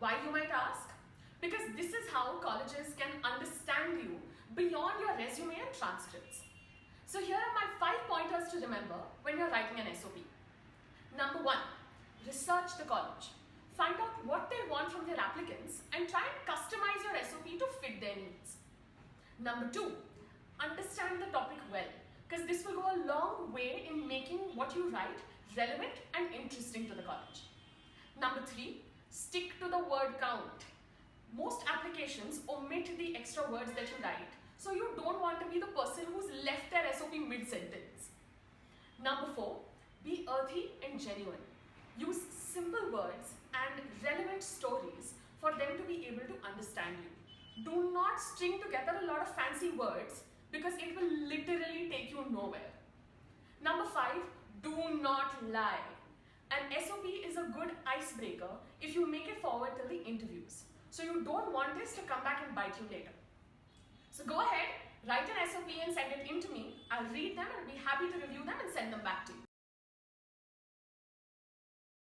Why, you might ask? Because this is how colleges can understand you beyond your resume and transcripts. So here are my 5 pointers to remember when you're writing an SOP. Number 1, research the college. Find out what they want from their applicants and try and customize your SOP to fit their needs. Number 2, understand the topic well, because this will go a long way in making what you write relevant and interesting to the college. Number 3, stick to the word count. Most applications omit the extra words that you write, so you don't want to be the person who's left their SOP mid-sentence. Number 4, be earthy and genuine. Use simple words and relevant stories for them to be able to understand you. Do not string together a lot of fancy words because it will literally take you nowhere. Number 5, do not lie. An SOP is a good icebreaker if you make it forward till the interviews. So you don't want this to come back and bite you later. So go ahead, write an SOP and send it in to me. I'll read them and be happy to review them and send them back to you.